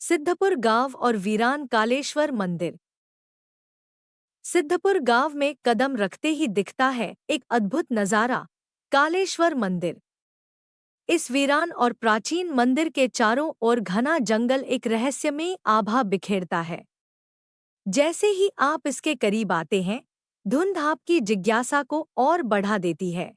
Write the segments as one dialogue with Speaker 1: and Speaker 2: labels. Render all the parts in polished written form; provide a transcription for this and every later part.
Speaker 1: सिद्धपुर गांव और वीरान कालेश्वर मंदिर। सिद्धपुर गांव में कदम रखते ही दिखता है एक अद्भुत नजारा, कालेश्वर मंदिर। इस वीरान और प्राचीन मंदिर के चारों ओर घना जंगल एक रहस्यमयी आभा बिखेरता है। जैसे ही आप इसके करीब आते हैं, धुंध आपकी जिज्ञासा को और बढ़ा देती है।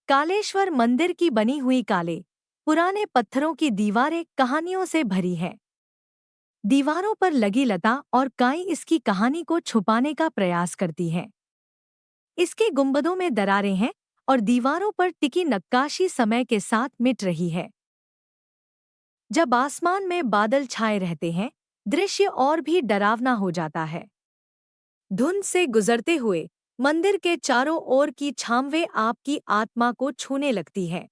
Speaker 1: कालेश्वर मंदिर की बनी हुई काले, पुराने पत्थरों की दीवारें कहानियों से भरी हैं। दीवारों पर लगी लता और काई इसकी कहानी को छुपाने का प्रयास करती हैं। इसके गुंबदों में दरारें हैं और दीवारों पर टिकी नक्काशी समय के साथ मिट रही है। जब आसमान में बादल छाए रहते हैं, दृश्य और भी डरावना हो जाता है। धुंध से गुजरते हुए मंदिर के चारों ओर की छांवें आपकी आत्मा को छूने लगती है।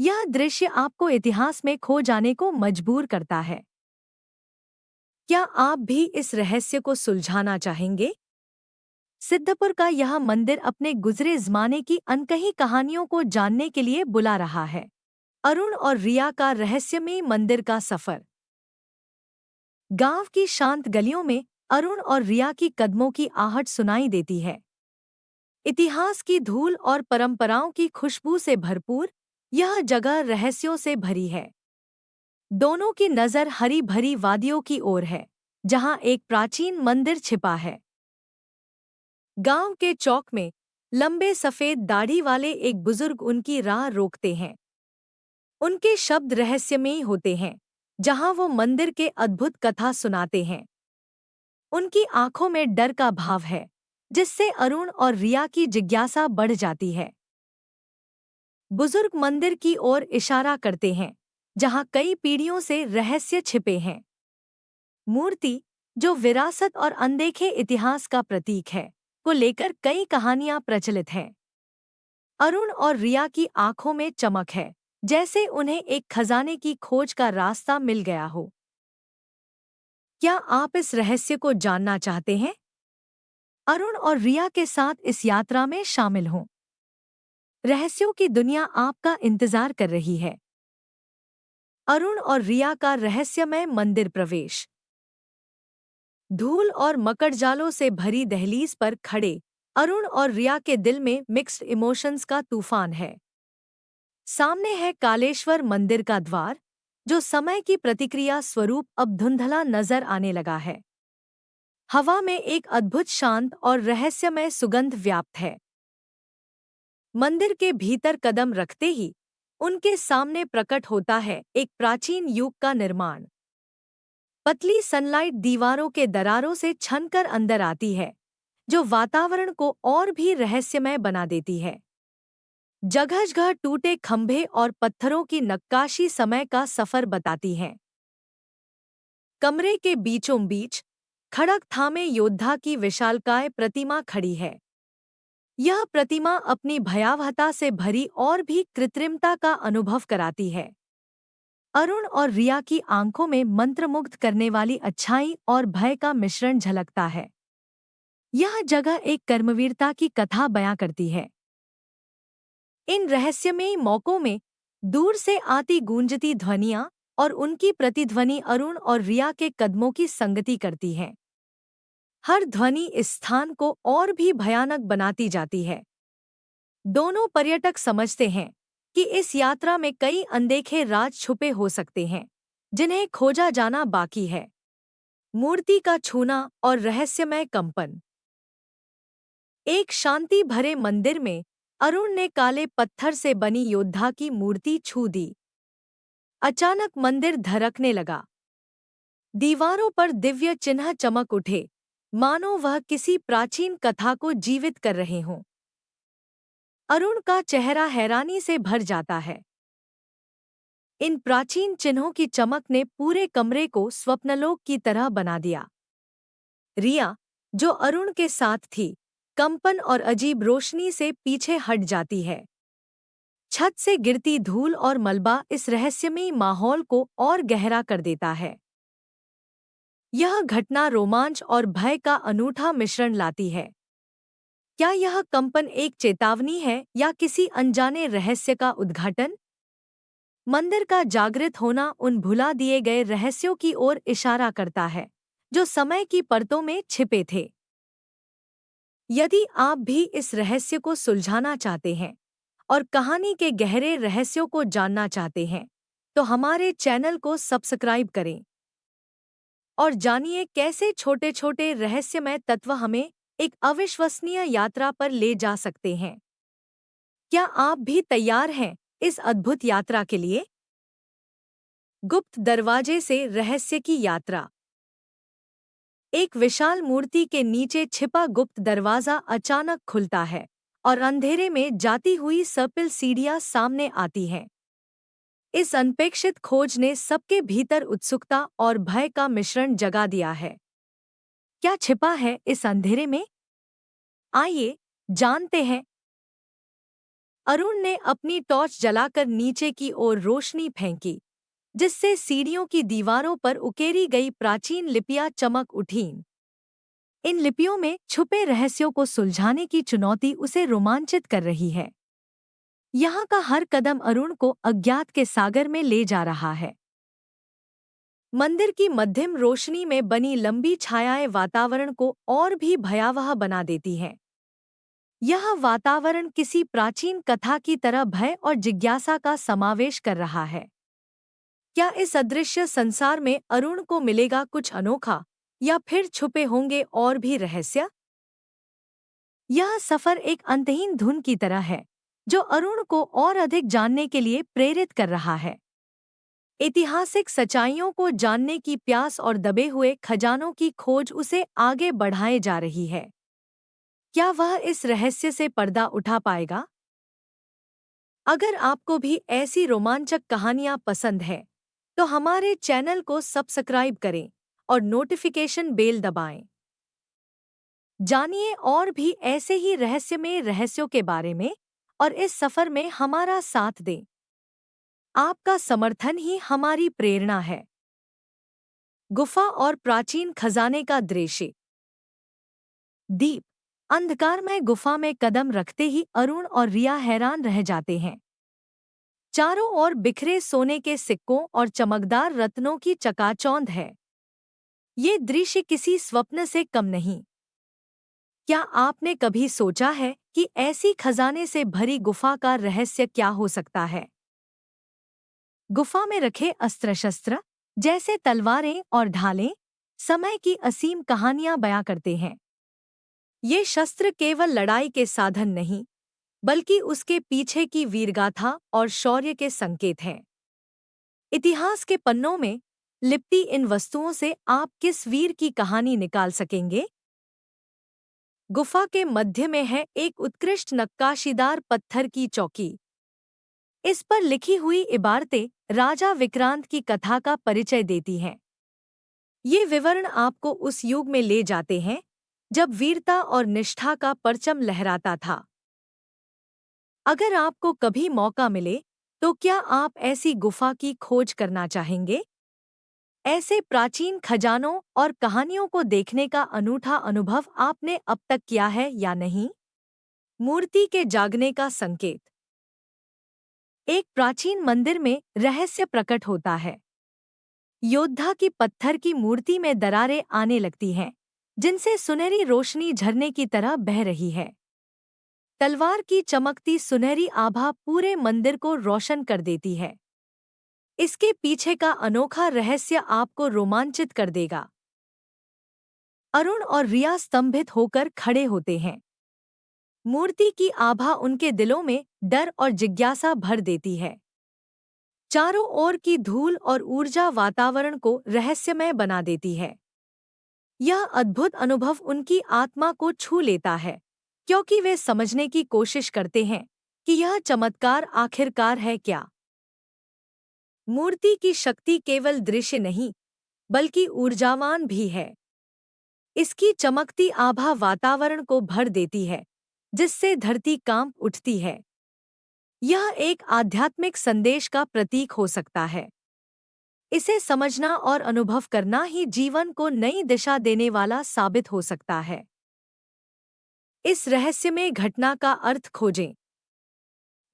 Speaker 1: यह दृश्य आपको इतिहास में खो जाने को मजबूर करता है। क्या आप भी इस रहस्य को सुलझाना चाहेंगे? सिद्धपुर का यह मंदिर अपने गुजरे ज़माने की अनकही कहानियों को जानने के लिए बुला रहा है। अरुण और रिया का रहस्यमयी मंदिर का सफर। गांव की शांत गलियों में अरुण और रिया की कदमों की आहट सुनाई देती है। इतिहास की धूल और परंपराओं की खुशबू से भरपूर यह जगह रहस्यों से भरी है। दोनों की नज़र हरी भरी वादियों की ओर है, जहां एक प्राचीन मंदिर छिपा है। गांव के चौक में लंबे सफेद दाढ़ी वाले एक बुजुर्ग उनकी राह रोकते हैं। उनके शब्द रहस्यमयी होते हैं, जहां वो मंदिर के अद्भुत कथा सुनाते हैं। उनकी आंखों में डर का भाव है, जिससे अरुण और रिया की जिज्ञासा बढ़ जाती है। बुजुर्ग मंदिर की ओर इशारा करते हैं, जहां कई पीढ़ियों से रहस्य छिपे हैं। मूर्ति, जो विरासत और अनदेखे इतिहास का प्रतीक है, को लेकर कई कहानियां प्रचलित हैं। अरुण और रिया की आंखों में चमक है, जैसे उन्हें एक खजाने की खोज का रास्ता मिल गया हो। क्या आप इस रहस्य को जानना चाहते हैं? अरुण और रिया के साथ इस यात्रा में शामिल हों। रहस्यों की दुनिया आपका इंतजार कर रही है। अरुण और रिया का रहस्यमय मंदिर प्रवेश। धूल और मकड़जालों से भरी दहलीज पर खड़े अरुण और रिया के दिल में मिक्स्ड इमोशंस का तूफान है। सामने है कालेश्वर मंदिर का द्वार, जो समय की प्रतिक्रिया स्वरूप अब धुंधला नजर आने लगा है। हवा में एक अद्भुत शांत और रहस्यमय सुगंध व्याप्त है। मंदिर के भीतर कदम रखते ही उनके सामने प्रकट होता है एक प्राचीन युग का निर्माण। पतली सनलाइट दीवारों के दरारों से छनकर अंदर आती है, जो वातावरण को और भी रहस्यमय बना देती है। जगह-जगह टूटे खंभे और पत्थरों की नक्काशी समय का सफर बताती हैं। कमरे के बीचों बीच खड़क थामे योद्धा की विशालकाय प्रतिमा खड़ी है। यह प्रतिमा अपनी भयावहता से भरी और भी कृत्रिमता का अनुभव कराती है। अरुण और रिया की आंखों में मंत्रमुग्ध करने वाली अच्छाई और भय का मिश्रण झलकता है। यह जगह एक कर्मवीरता की कथा बयां करती है। इन रहस्यमयी मौकों में दूर से आती गूंजती ध्वनियां और उनकी प्रतिध्वनि अरुण और रिया के कदमों की संगति करती हैं। हर ध्वनि इस स्थान को और भी भयानक बनाती जाती है। दोनों पर्यटक समझते हैं कि इस यात्रा में कई अनदेखे राज छुपे हो सकते हैं, जिन्हें खोजा जाना बाकी है। मूर्ति का छूना और रहस्यमय कंपन। एक शांति भरे मंदिर में अरुण ने काले पत्थर से बनी योद्धा की मूर्ति छू दी। अचानक मंदिर धड़कने लगा। दीवारों पर दिव्य चिन्ह चमक उठे, मानो वह किसी प्राचीन कथा को जीवित कर रहे हों। अरुण का चेहरा हैरानी से भर जाता है। इन प्राचीन चिन्हों की चमक ने पूरे कमरे को स्वप्नलोक की तरह बना दिया। रिया, जो अरुण के साथ थी, कंपन और अजीब रोशनी से पीछे हट जाती है। छत से गिरती धूल और मलबा इस रहस्यमयी माहौल को और गहरा कर देता है। यह घटना रोमांच और भय का अनूठा मिश्रण लाती है। क्या यह कंपन एक चेतावनी है या किसी अनजाने रहस्य का उद्घाटन? मंदिर का जागृत होना उन भुला दिए गए रहस्यों की ओर इशारा करता है जो समय की परतों में छिपे थे। यदि आप भी इस रहस्य को सुलझाना चाहते हैं और कहानी के गहरे रहस्यों को जानना चाहते हैं, तो हमारे चैनल को सब्सक्राइब करें और जानिए कैसे छोटे छोटे रहस्यमय तत्व हमें एक अविश्वसनीय यात्रा पर ले जा सकते हैं। क्या आप भी तैयार हैं इस अद्भुत यात्रा के लिए? गुप्त दरवाजे से रहस्य की यात्रा। एक विशाल मूर्ति के नीचे छिपा गुप्त दरवाजा अचानक खुलता है और अंधेरे में जाती हुई सर्पिल सीढ़ियां सामने आती हैं। इस अनपेक्षित खोज ने सबके भीतर उत्सुकता और भय का मिश्रण जगा दिया है। क्या छिपा है इस अंधेरे में? आइए जानते हैं। अरुण ने अपनी टॉर्च जलाकर नीचे की ओर रोशनी फेंकी, जिससे सीढ़ियों की दीवारों पर उकेरी गई प्राचीन लिपियां चमक उठीं। इन लिपियों में छुपे रहस्यों को सुलझाने की चुनौती उसे रोमांचित कर रही है। यहाँ का हर कदम अरुण को अज्ञात के सागर में ले जा रहा है। मंदिर की मध्यम रोशनी में बनी लंबी छायाएं वातावरण को और भी भयावह बना देती हैं। यह वातावरण किसी प्राचीन कथा की तरह भय और जिज्ञासा का समावेश कर रहा है। क्या इस अदृश्य संसार में अरुण को मिलेगा कुछ अनोखा, या फिर छुपे होंगे और भी रहस्य? यह सफर एक अंतहीन धुन की तरह है जो अरुण को और अधिक जानने के लिए प्रेरित कर रहा है। ऐतिहासिक सच्चाइयों को जानने की प्यास और दबे हुए खजानों की खोज उसे आगे बढ़ाए जा रही है। क्या वह इस रहस्य से पर्दा उठा पाएगा? अगर आपको भी ऐसी रोमांचक कहानियां पसंद है, तो हमारे चैनल को सब्सक्राइब करें और नोटिफिकेशन बेल दबाएं। जानिए और भी ऐसे ही रहस्यमय रहस्यों के बारे में और इस सफर में हमारा साथ दें। आपका समर्थन ही हमारी प्रेरणा है। गुफा और प्राचीन खजाने का दृश्य। दीप। अंधकारमय गुफा में कदम रखते ही अरुण और रिया हैरान रह जाते हैं। चारों ओर बिखरे सोने के सिक्कों और चमकदार रत्नों की चकाचौंध है। ये दृश्य किसी स्वप्न से कम नहीं। क्या आपने कभी सोचा है कि ऐसी खजाने से भरी गुफा का रहस्य क्या हो सकता है? गुफा में रखे अस्त्र शस्त्र जैसे तलवारें और ढालें समय की असीम कहानियां बयां करते हैं। ये शस्त्र केवल लड़ाई के साधन नहीं, बल्कि उसके पीछे की वीरगाथा और शौर्य के संकेत हैं। इतिहास के पन्नों में लिपटी इन वस्तुओं से आप किस वीर की कहानी निकाल सकेंगे? गुफा के मध्य में है एक उत्कृष्ट नक्काशीदार पत्थर की चौकी। इस पर लिखी हुई इबारतें राजा विक्रांत की कथा का परिचय देती हैं। ये विवरण आपको उस युग में ले जाते हैं जब वीरता और निष्ठा का परचम लहराता था। अगर आपको कभी मौका मिले, तो क्या आप ऐसी गुफा की खोज करना चाहेंगे? ऐसे प्राचीन खजानों और कहानियों को देखने का अनूठा अनुभव आपने अब तक किया है या नहीं? मूर्ति के जागने का संकेत। एक प्राचीन मंदिर में रहस्य प्रकट होता है। योद्धा की पत्थर की मूर्ति में दरारें आने लगती हैं, जिनसे सुनहरी रोशनी झरने की तरह बह रही है। तलवार की चमकती सुनहरी आभा पूरे मंदिर को रोशन कर देती है। इसके पीछे का अनोखा रहस्य आपको रोमांचित कर देगा। अरुण और रिया स्तंभित होकर खड़े होते हैं। मूर्ति की आभा उनके दिलों में डर और जिज्ञासा भर देती है। चारों ओर की धूल और ऊर्जा वातावरण को रहस्यमय बना देती है। यह अद्भुत अनुभव उनकी आत्मा को छू लेता है, क्योंकि वे समझने की कोशिश करते हैं कि यह चमत्कार आखिरकार है क्या। मूर्ति की शक्ति केवल दृश्य नहीं, बल्कि ऊर्जावान भी है। इसकी चमकती आभा वातावरण को भर देती है, जिससे धरती कांप उठती है। यह एक आध्यात्मिक संदेश का प्रतीक हो सकता है। इसे समझना और अनुभव करना ही जीवन को नई दिशा देने वाला साबित हो सकता है। इस रहस्यमय घटना का अर्थ खोजें।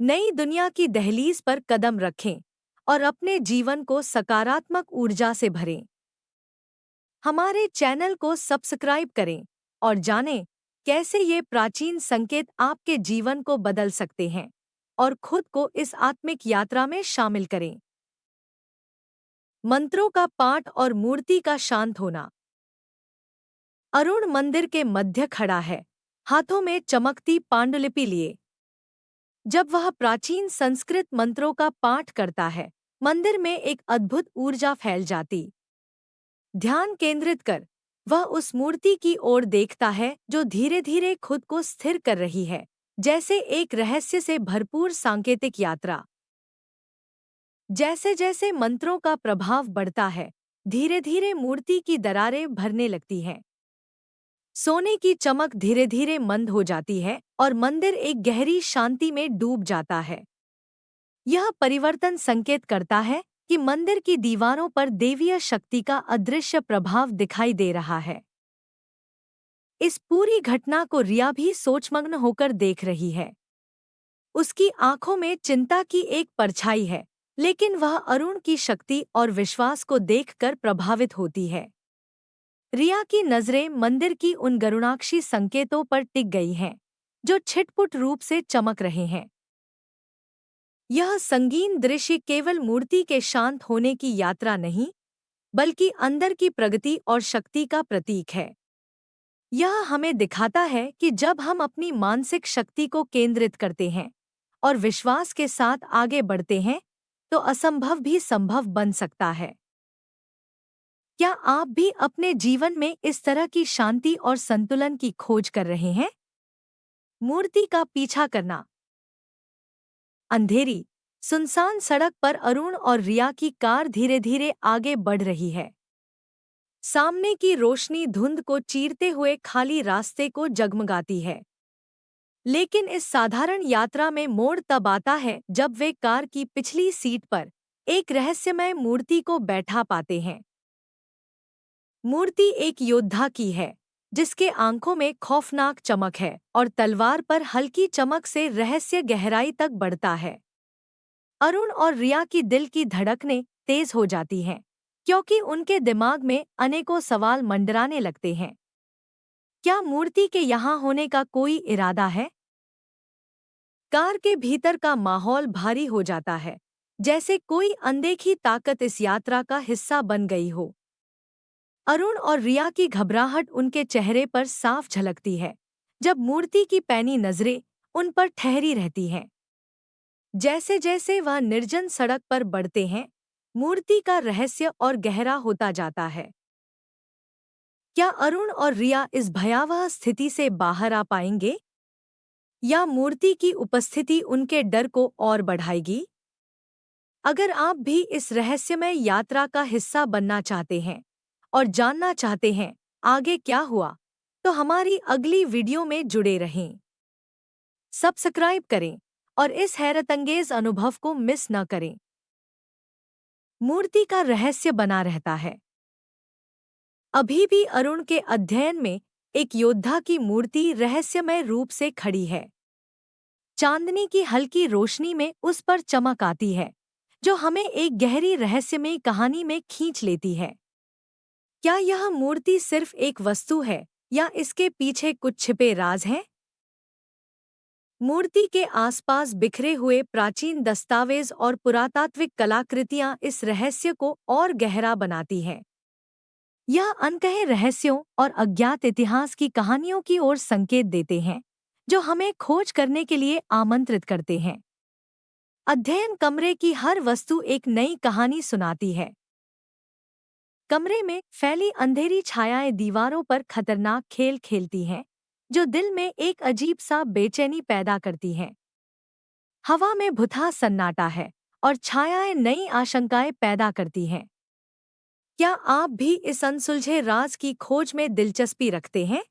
Speaker 1: नई दुनिया की दहलीज पर कदम रखें और अपने जीवन को सकारात्मक ऊर्जा से भरें। हमारे चैनल को सब्सक्राइब करें और जानें कैसे ये प्राचीन संकेत आपके जीवन को बदल सकते हैं और खुद को इस आत्मिक यात्रा में शामिल करें। मंत्रों का पाठ और मूर्ति का शांत होना। अरुण मंदिर के मध्य खड़ा है, हाथों में चमकती पांडुलिपि लिए। जब वह प्राचीन संस्कृत मंत्रों का पाठ करता है, मंदिर में एक अद्भुत ऊर्जा फैल जाती। ध्यान केंद्रित कर वह उस मूर्ति की ओर देखता है जो धीरे धीरे खुद को स्थिर कर रही है, जैसे एक रहस्य से भरपूर सांकेतिक यात्रा। जैसे जैसे मंत्रों का प्रभाव बढ़ता है, धीरे धीरे मूर्ति की दरारें भरने लगती हैं। सोने की चमक धीरे धीरे मंद हो जाती है और मंदिर एक गहरी शांति में डूब जाता है। यह परिवर्तन संकेत करता है कि मंदिर की दीवारों पर देवीय शक्ति का अदृश्य प्रभाव दिखाई दे रहा है। इस पूरी घटना को रिया भी सोचमग्न होकर देख रही है। उसकी आंखों में चिंता की एक परछाई है, लेकिन वह अरुण की शक्ति और विश्वास को देखकर प्रभावित होती है। रिया की नजरें मंदिर की उन गरुणाक्षी संकेतों पर टिक गई हैं, जो छिटपुट रूप से चमक रहे हैं। यह संगीन दृश्य केवल मूर्ति के शांत होने की यात्रा नहीं, बल्कि अंदर की प्रगति और शक्ति का प्रतीक है। यह हमें दिखाता है कि जब हम अपनी मानसिक शक्ति को केंद्रित करते हैं और विश्वास के साथ आगे बढ़ते हैं, तो असंभव भी संभव बन सकता है। क्या आप भी अपने जीवन में इस तरह की शांति और संतुलन की खोज कर रहे हैं? मूर्ति का पीछा करना। अंधेरी, सुनसान सड़क पर अरुण और रिया की कार धीरे धीरे आगे बढ़ रही है। सामने की रोशनी धुंध को चीरते हुए खाली रास्ते को जगमगाती है। लेकिन इस साधारण यात्रा में मोड़ तब आता है जब वे कार की पिछली सीट पर एक रहस्यमय मूर्ति को बैठा पाते हैं। मूर्ति एक योद्धा की है, जिसके आंखों में खौफनाक चमक है और तलवार पर हल्की चमक से रहस्य गहराई तक बढ़ता है। अरुण और रिया की दिल की धड़कनें तेज हो जाती हैं, क्योंकि उनके दिमाग में अनेकों सवाल मंडराने लगते हैं। क्या मूर्ति के यहाँ होने का कोई इरादा है? कार के भीतर का माहौल भारी हो जाता है, जैसे कोई अनदेखी ताकत इस यात्रा का हिस्सा बन गई हो। अरुण और रिया की घबराहट उनके चेहरे पर साफ झलकती है, जब मूर्ति की पैनी नजरें उन पर ठहरी रहती हैं। जैसे जैसे वह निर्जन सड़क पर बढ़ते हैं, मूर्ति का रहस्य और गहरा होता जाता है। क्या अरुण और रिया इस भयावह स्थिति से बाहर आ पाएंगे, या मूर्ति की उपस्थिति उनके डर को और बढ़ाएगी? अगर आप भी इस रहस्यमय यात्रा का हिस्सा बनना चाहते हैं और जानना चाहते हैं आगे क्या हुआ, तो हमारी अगली वीडियो में जुड़े रहें। सब्सक्राइब करें और इस हैरतअंगेज अनुभव को मिस न करें। मूर्ति का रहस्य बना रहता है। अभी भी अरुण के अध्ययन में एक योद्धा की मूर्ति रहस्यमय रूप से खड़ी है। चांदनी की हल्की रोशनी में उस पर चमक आती है, जो हमें एक गहरी रहस्यमय कहानी में खींच लेती है। क्या यह मूर्ति सिर्फ एक वस्तु है, या इसके पीछे कुछ छिपे राज हैं? मूर्ति के आसपास बिखरे हुए प्राचीन दस्तावेज और पुरातात्विक कलाकृतियां इस रहस्य को और गहरा बनाती हैं। यह अनकहे रहस्यों और अज्ञात इतिहास की कहानियों की ओर संकेत देते हैं, जो हमें खोज करने के लिए आमंत्रित करते हैं। अध्ययन कमरे की हर वस्तु एक नई कहानी सुनाती है। कमरे में फैली अंधेरी छायाएं दीवारों पर खतरनाक खेल खेलती हैं, जो दिल में एक अजीब सा बेचैनी पैदा करती हैं। हवा में भुथा सन्नाटा है और छायाएं नई आशंकाएं पैदा करती हैं। क्या आप भी इस अनसुलझे राज की खोज में दिलचस्पी रखते हैं?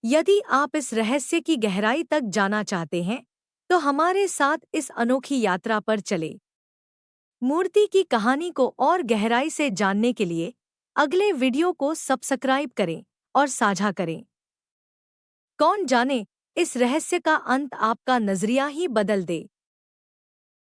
Speaker 1: यदि आप इस रहस्य की गहराई तक जाना चाहते हैं, तो हमारे साथ इस अनोखी यात्रा पर चलें। मूर्ति की कहानी को और गहराई से जानने के लिए अगले वीडियो को सब्सक्राइब करें और साझा करें। कौन जाने, इस रहस्य का अंत आपका नजरिया ही बदल दे।